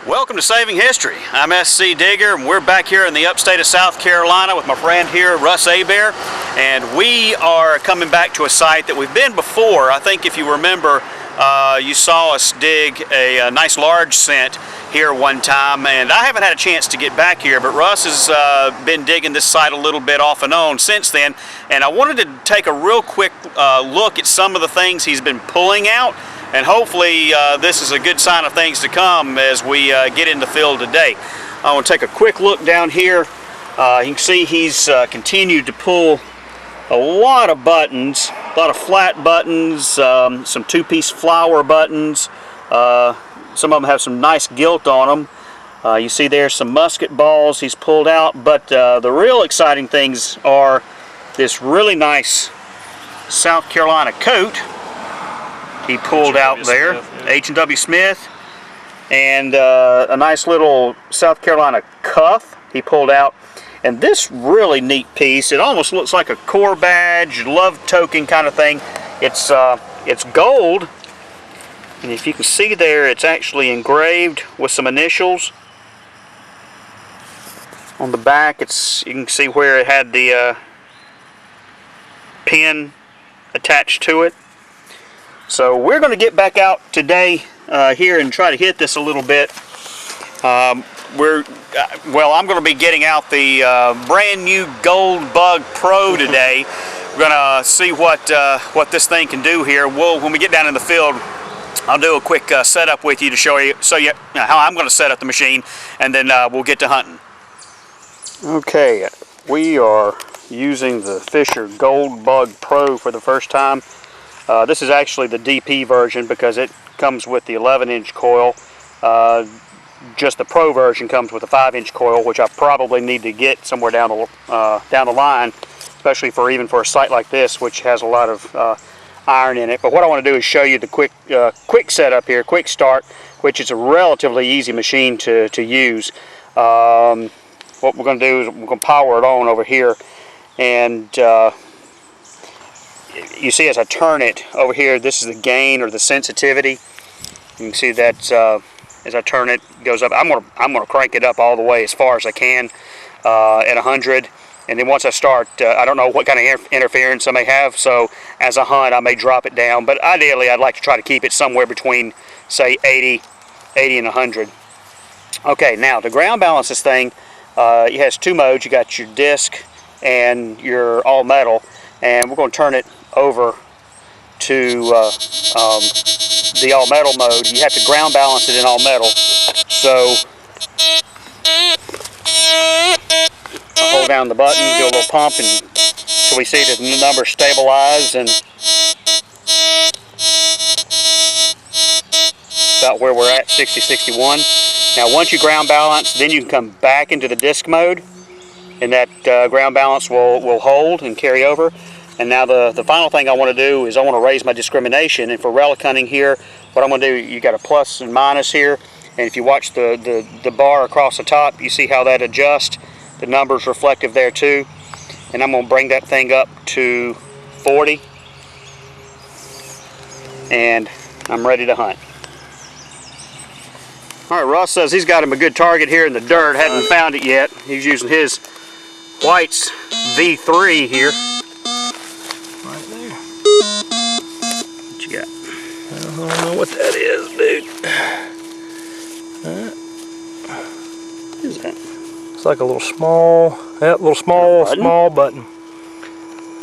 Welcome to Saving History. I'm SCdigger, and we're back here in the upstate of South Carolina with my friend here, Russ Abear, and we are coming back to a site that we've been before. I think if you remember, you saw us dig a nice large scent here one time, and I haven't had a chance to get back here, but Russ has been digging this site a little bit off and on since then, and I wanted to take a real quick look at some of the things he's been pulling out. And hopefully this is a good sign of things to come as we get in the field today. I want to take a quick look down here. You can see he's continued to pull a lot of buttons, a lot of flat buttons, some two-piece flower buttons. Some of them have some nice gilt on them. You see there's some musket balls he's pulled out, but the real exciting things are this really nice South Carolina coat he pulled out there, H&W Smith, and a nice little South Carolina cuff he pulled out. And this really neat piece, it almost looks like a Corps badge, love token kind of thing. It's gold, and if you can see there, it's actually engraved with some initials. On the back, you can see where it had the pin attached to it. So we're going to get back out today here and try to hit this a little bit. I'm going to be getting out the brand new Gold Bug Pro today. We're going to see what this thing can do here. When we get down in the field, I'll do a quick setup with you to show you how I'm going to set up the machine, and then we'll get to hunting. Okay, we are using the Fisher Gold Bug Pro for the first time. This is actually the DP version because it comes with the 11-inch coil. Just the Pro version comes with a 5-inch coil, which I probably need to get somewhere down the line, especially even for a site like this, which has a lot of iron in it. But what I want to do is show you the quick setup here, quick start, which is a relatively easy machine to use. What we're going to do is we're going to power it on over here, and you see as I turn it over here, this is the gain or the sensitivity. You can see that as I turn it, it goes up. I'm gonna crank it up all the way as far as I can at 100, and then once I start, I don't know what kind of interference I may have, so as I hunt I may drop it down, but ideally I'd like to try to keep it somewhere between, say, 80 and 100. Okay, now to ground balance this thing, it has two modes. You got your disc and your all metal, and we're going to turn it over to the all metal mode. You have to ground balance it in all metal. So I hold down the button, do a little pump until we see the number stabilize, and about where we're at, 60, 61. Now once you ground balance, then you can come back into the disc mode, and that ground balance will hold and carry over. And now the final thing I want to do is I want to raise my discrimination. And for relic hunting here, what I'm going to do, you got a plus and minus here, and if you watch the bar across the top, you see how that adjusts. The number's reflective there too. And I'm going to bring that thing up to 40, and I'm ready to hunt. All right, Ross says he's got him a good target here in the dirt. Hadn't found it yet. He's using his White's V3 here. What you got? I don't know what that is, dude. What is that? It's like a little small, small button.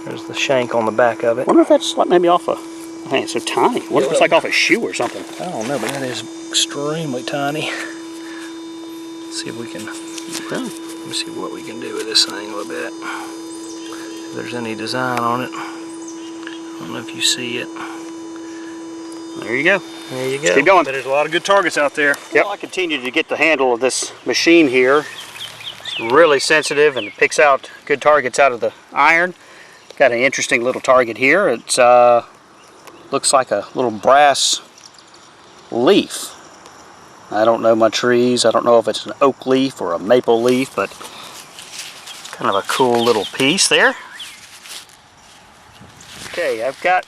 There's the shank on the back of it. I wonder if that's like maybe off a, man, it's so tiny. What if it's like off a shoe or something? I don't know, but that is extremely tiny. Let's see if we can, let me see what we can do with this thing a little bit. If there's any design on it. I don't know if you see it. There you go. There you go. Let's keep going. But there's a lot of good targets out there. Yep. Well, I continue to get the handle of this machine here. It's really sensitive and it picks out good targets out of the iron. Got an interesting little target here. It's looks like a little brass leaf. I don't know my trees. I don't know if it's an oak leaf or a maple leaf, but kind of a cool little piece there. Okay, I've got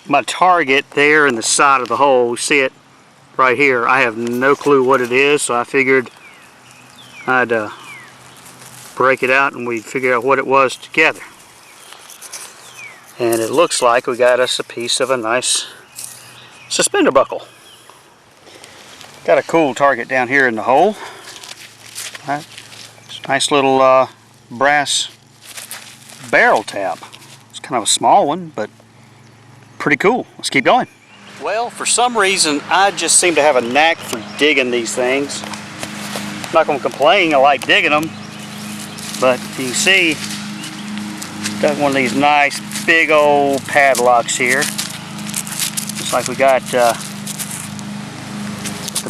my target there in the side of the hole. You see it right here. I have no clue what it is, so I figured I'd break it out and we'd figure out what it was together. And it looks like we got us a piece of a nice suspender buckle. Got a cool target down here in the hole. Nice little brass barrel tab. It's kind of a small one, but pretty cool. Let's keep going. Well, for some reason, I just seem to have a knack for digging these things. I'm not going to complain, I like digging them. But you can see, got one of these nice big old padlocks here. Looks like we got the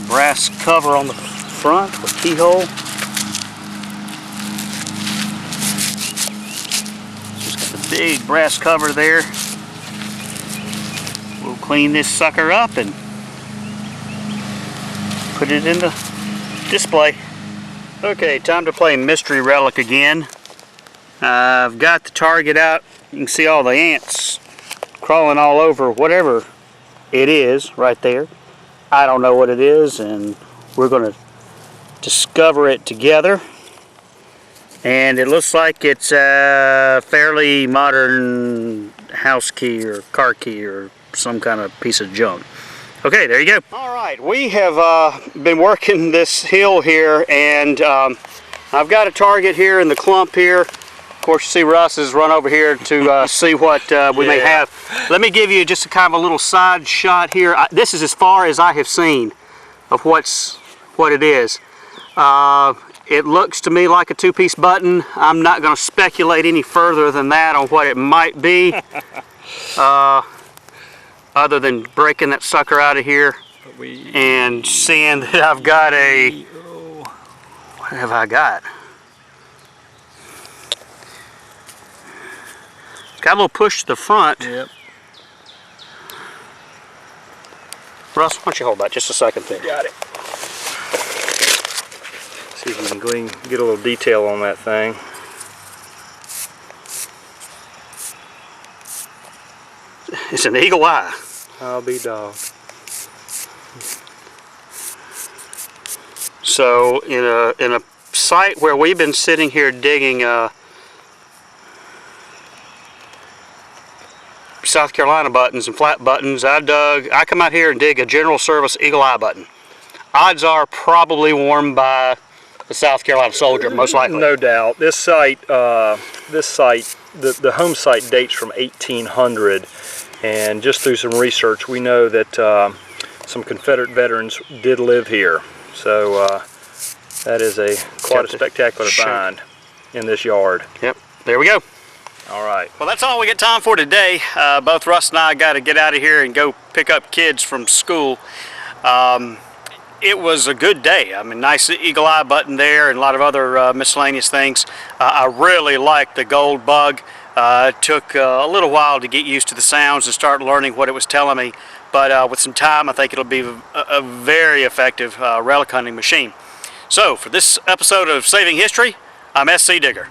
brass cover on the front with keyhole. Just got the big brass cover there. We'll clean this sucker up and put it in the display. Okay, time to play Mystery Relic again. I've got the target out. You can see all the ants crawling all over whatever it is right there. I don't know what it is, and we're going to discover it together. And it looks like it's a fairly modern house key or car key or some kind of piece of junk. Okay, there you go. All right, we have been working this hill here, and I've got a target here in the clump here. Of course, you see Russ has run over here to see what we may have. Let me give you just a kind of a little side shot here. This is as far as I have seen of what it is. It looks to me like a two-piece button. I'm not going to speculate any further than that on what it might be. Other than breaking that sucker out of here and seeing that I've got a, what have I got? It's got a little push to the front. Yep. Russ, why don't you hold that just a second there? Got it. See if we can glean, get a little detail on that thing. It's an eagle eye. I'll be dogged. So in a site where we've been sitting here digging South Carolina buttons and flat buttons, I come out here and dig a general service eagle eye button. Odds are probably worn by the South Carolina soldier, most likely. No doubt. This site, the home site dates from 1800. And just through some research, we know that some Confederate veterans did live here. So that is quite a spectacular find in this yard. Yep, there we go. All right. Well, that's all we got time for today. Both Russ and I got to get out of here and go pick up kids from school. It was a good day. I mean, nice eagle eye button there and a lot of other miscellaneous things. I really liked the gold bug. It took a little while to get used to the sounds and start learning what it was telling me, but with some time I think it'll be a very effective relic hunting machine. So for this episode of Saving History, I'm SCdigger.